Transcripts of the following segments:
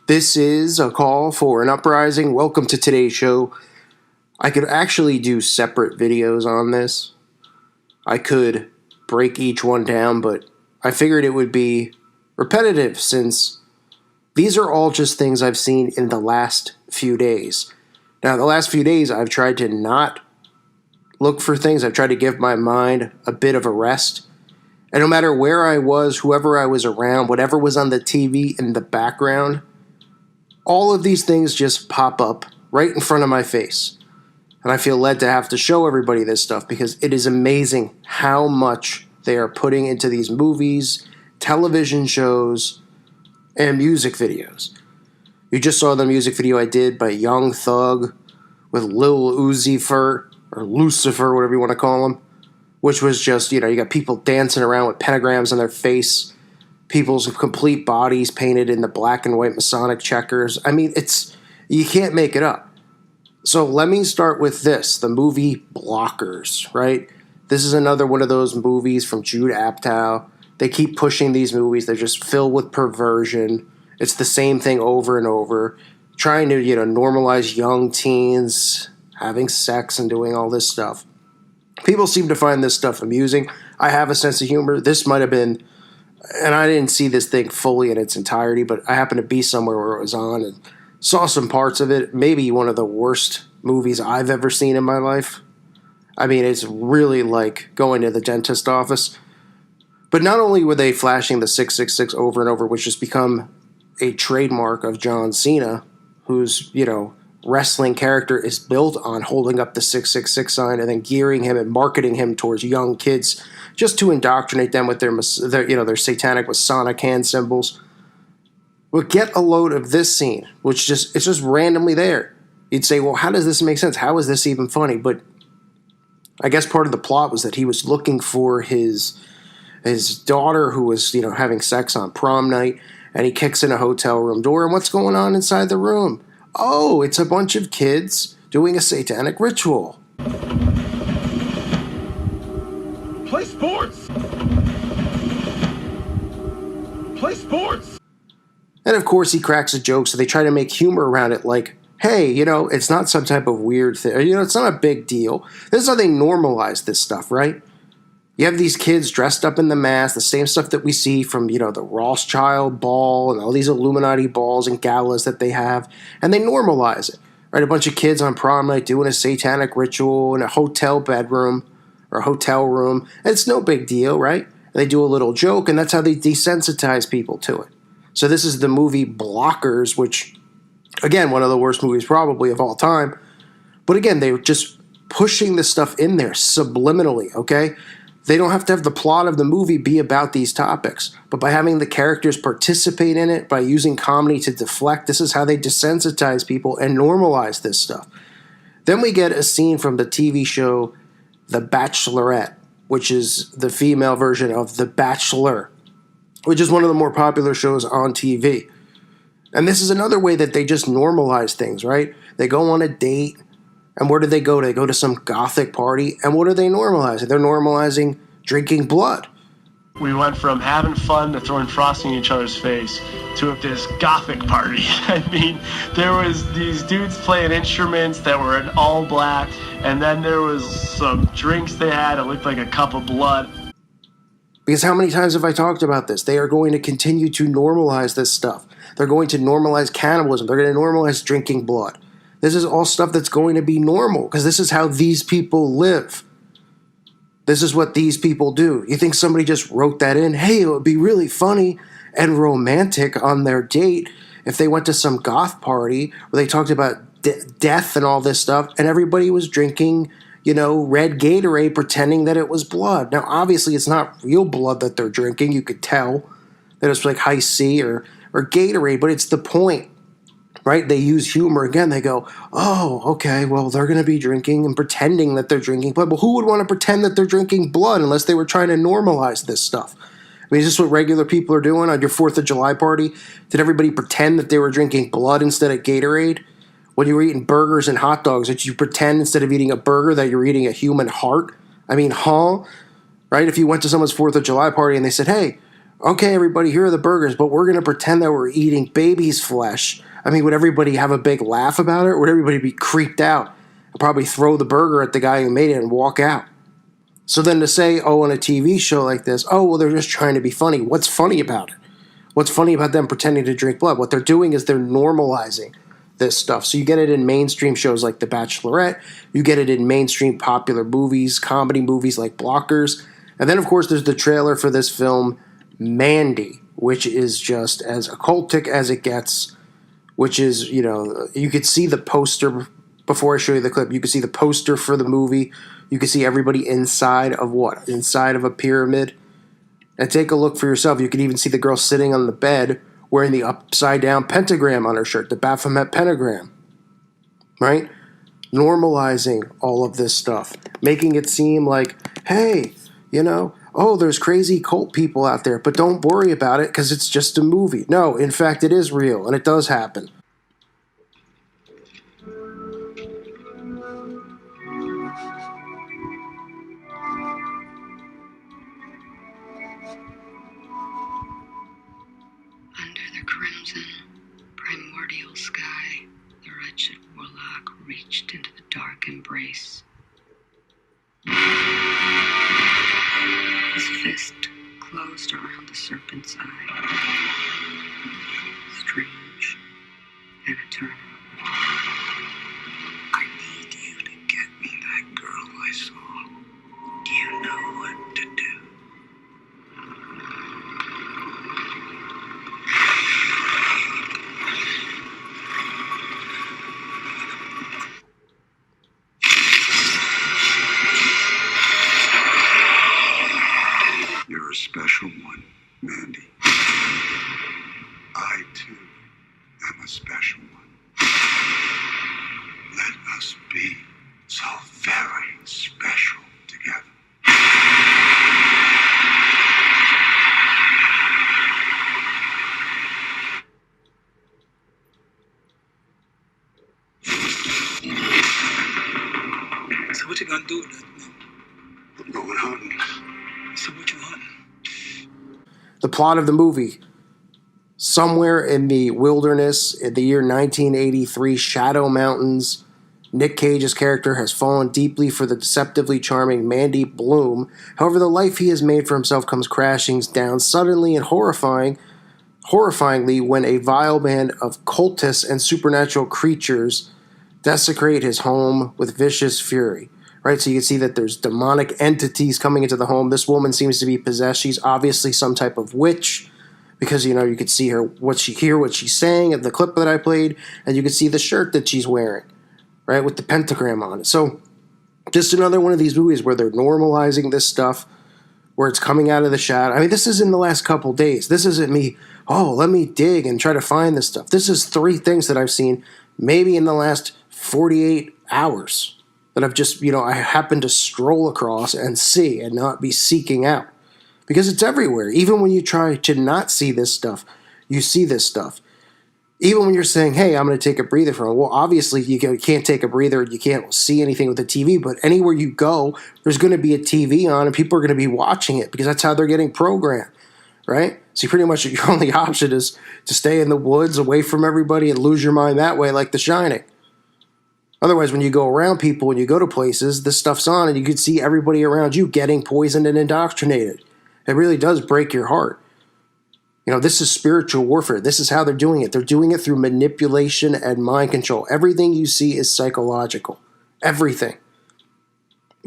This is a call for an uprising. Welcome to today's show. I could actually do separate videos on this. I could break each one down, but I figured it would be repetitive since these are all just things I've seen in the last few days. Now, the last few days, I've tried to not look for things. I've tried to give my mind a bit of a rest. And no matter where I was, whoever I was around, whatever was on the TV in the background, all of these things just pop up right in front of my face. And I feel led to have to show everybody this stuff because it is amazing how much they are putting into these movies, television shows, and music videos. You just saw the music video I did by Young Thug with Lil Uzi Vert, or Lucifer, whatever you want to call him, which was just, you got people dancing around with pentagrams on their face, people's complete bodies painted in the black and white Masonic checkers. I mean, you can't make it up. So let me start with this, the movie Blockers, right? This is another one of those movies from Judd Apatow. They keep pushing these movies. They're just filled with perversion. It's the same thing over and over, trying to, normalize young teens having sex and doing all this stuff. People seem to find this stuff amusing. I have a sense of humor. This might have been, and I didn't see this thing fully in its entirety, but I happened to be somewhere where it was on and saw some parts of it. Maybe one of the worst movies I've ever seen in my life. I mean, it's really like going to the dentist office. But not only were they flashing the 666 over and over, which has become a trademark of John Cena, whose, wrestling character is built on holding up the 666 sign and then gearing him and marketing him towards young kids just to indoctrinate them with their satanic Masonic hand symbols. But get a load of this scene, which it's just randomly there. You'd say, well, how does this make sense? How is this even funny? But I guess part of the plot was that he was looking for his daughter who was, having sex on prom night, and he kicks in a hotel room door, and what's going on inside the room? Oh, it's a bunch of kids doing a satanic ritual. Play sports! Play sports! And of course he cracks a joke, so they try to make humor around it like, hey, it's not some type of weird thing. It's not a big deal. This is how they normalize this stuff, right? You have these kids dressed up in the mask, the same stuff that we see from, the Rothschild ball and all these Illuminati balls and galas that they have, and they normalize it, right? A bunch of kids on prom night doing a satanic ritual in a hotel bedroom or a hotel room, and it's no big deal, right? And they do a little joke, and that's how they desensitize people to it. So this is the movie Blockers, which, again, one of the worst movies probably of all time. But again, they're just pushing this stuff in there subliminally, okay? They don't have to have the plot of the movie be about these topics, but by having the characters participate in it, by using comedy to deflect, this is how they desensitize people and normalize this stuff. Then we get a scene from the TV show The Bachelorette, which is the female version of The Bachelor, which is one of the more popular shows on TV. And this is another way that they just normalize things, right? They go on a date, and where do they go? They go to some gothic party, and what are they normalizing? They're normalizing drinking blood. We went from having fun to throwing frosting in each other's face to this gothic party. I mean, there was these dudes playing instruments that were in all black, and then there was some drinks they had. It looked like a cup of blood. Because how many times have I talked about this? They are going to continue to normalize this stuff. They're going to normalize cannibalism. They're going to normalize drinking blood. This is all stuff that's going to be normal because this is how these people live. This is what these people do. You think somebody just wrote that in? Hey, it would be really funny and romantic on their date if they went to some goth party where they talked about death and all this stuff and everybody was drinking, red Gatorade pretending that it was blood. Now, obviously, it's not real blood that they're drinking. You could tell that it's like High C or Gatorade, but it's the point. Right? They use humor. Again, they go, oh, okay, well, they're going to be drinking and pretending that they're drinking blood. But who would want to pretend that they're drinking blood unless they were trying to normalize this stuff? I mean, is this what regular people are doing on your 4th of July party? Did everybody pretend that they were drinking blood instead of Gatorade? When you were eating burgers and hot dogs, did you pretend instead of eating a burger that you're eating a human heart? I mean, right? If you went to someone's 4th of July party and they said, hey, Okay, everybody, here are the burgers, but we're going to pretend that we're eating baby's flesh. I mean, would everybody have a big laugh about it? Or would everybody be creeped out and probably throw the burger at the guy who made it and walk out? So then to say, oh, on a TV show like this, oh, well, they're just trying to be funny. What's funny about it? What's funny about them pretending to drink blood? What they're doing is they're normalizing this stuff. So you get it in mainstream shows like The Bachelorette. You get it in mainstream popular movies, comedy movies like Blockers. And then, of course, there's the trailer for this film, Mandy, which is just as occultic as it gets, which is, you could see the poster before I show you the clip. You could see the poster for the movie. You can see everybody inside of what? Inside of a pyramid. And take a look for yourself. You can even see the girl sitting on the bed wearing the upside-down pentagram on her shirt, the Baphomet pentagram. Right? Normalizing all of this stuff. Making it seem like, hey, oh, there's crazy cult people out there, but don't worry about it because it's just a movie. No, in fact, it is real, and it does happen. Under the crimson, primordial sky, the wretched warlock reached into the dark embrace. His fist closed around the serpent's eye. Strange and eternal. I need you to get me that girl I saw. You know what to do. You're a special one, Mandy. I, too, am a special one. Let us be so very special together. So what you gonna do with that? I'm going hunting. So what you hunting? The plot of the movie. Somewhere in the wilderness in the year 1983, Shadow Mountains, Nick Cage's character has fallen deeply for the deceptively charming Mandy Bloom. However, the life he has made for himself comes crashing down suddenly and horrifyingly when a vile band of cultists and supernatural creatures desecrate his home with vicious fury. Right, so you can see that there's demonic entities coming into the home. This woman seems to be possessed. She's obviously some type of witch because, you could see what she's saying in the clip that I played, and you could see the shirt that she's wearing, right, with the pentagram on it. So just another one of these movies where they're normalizing this stuff, where it's coming out of the shadow. I mean, this is in the last couple days. This isn't me, let me dig and try to find this stuff. This is 3 things that I've seen maybe in the last 48 hours. That I've just, I happen to stroll across and see and not be seeking out. Because it's everywhere. Even when you try to not see this stuff, you see this stuff. Even when you're saying, hey, I'm going to take a breather from it. Well, obviously, you can't take a breather. You can't see anything with the TV. But anywhere you go, there's going to be a TV on and people are going to be watching it because that's how they're getting programmed. Right? So pretty much your only option is to stay in the woods away from everybody and lose your mind that way like The Shining. Otherwise, when you go around people and you go to places, this stuff's on and you can see everybody around you getting poisoned and indoctrinated. It really does break your heart. This is spiritual warfare. This is how they're doing it. They're doing it through manipulation and mind control. Everything you see is psychological. Everything.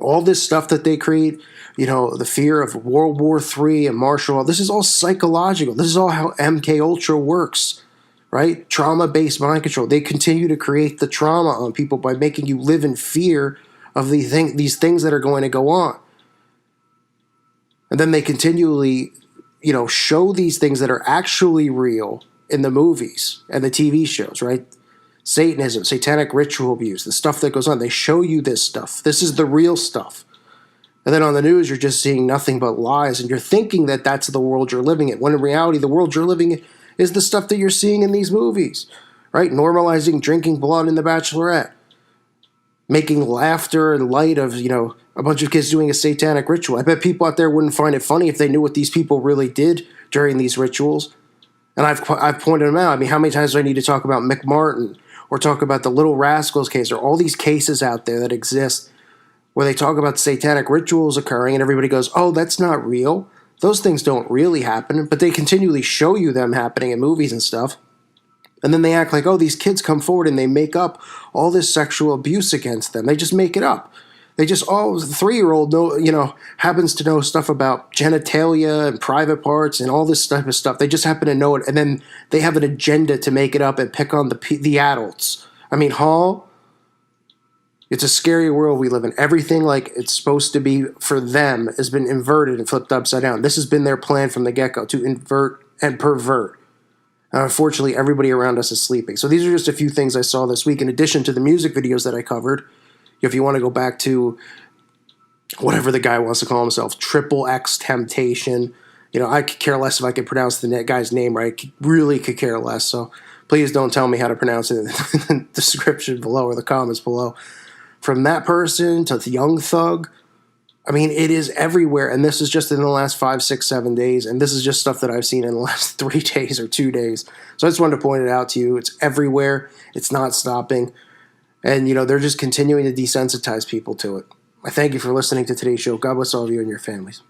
All this stuff that they create, the fear of World War III and martial law, this is all psychological. This is all how MK Ultra works. Right? Trauma-based mind control. They continue to create the trauma on people by making you live in fear of these things that are going to go on. And then they continually, show these things that are actually real in the movies and the TV shows, right? Satanism, satanic ritual abuse, the stuff that goes on. They show you this stuff. This is the real stuff. And then on the news, you're just seeing nothing but lies, and you're thinking that that's the world you're living in, when in reality, the world you're living in is the stuff that you're seeing in these movies, right? Normalizing drinking blood in The Bachelorette. Making laughter and light of, a bunch of kids doing a satanic ritual. I bet people out there wouldn't find it funny if they knew what these people really did during these rituals. And I've pointed them out. I mean, how many times do I need to talk about McMartin or talk about the Little Rascals case or all these cases out there that exist where they talk about satanic rituals occurring and everybody goes, oh, that's not real. Those things don't really happen, but they continually show you them happening in movies and stuff. And then they act like, oh, these kids come forward and they make up all this sexual abuse against them. They just make it up. They just, oh, the 3-year-old happens to know stuff about genitalia and private parts and all this type of stuff. They just happen to know it, and then they have an agenda to make it up and pick on the adults. I mean, it's a scary world we live in. Everything like it's supposed to be for them has been inverted and flipped upside down. This has been their plan from the get-go, to invert and pervert. Unfortunately, everybody around us is sleeping. So these are just a few things I saw this week, in addition to the music videos that I covered. If you want to go back to whatever the guy wants to call himself, Triple X Temptation, I could care less if I could pronounce the guy's name right. I really could care less. So please don't tell me how to pronounce it in the description below or the comments below. From that person to the Young Thug, I mean, it is everywhere. And this is just in the last 5, 6, 7 days. And this is just stuff that I've seen in the last 3 days or 2 days. So I just wanted to point it out to you. It's everywhere. It's not stopping. And, they're just continuing to desensitize people to it. I thank you for listening to today's show. God bless all of you and your families.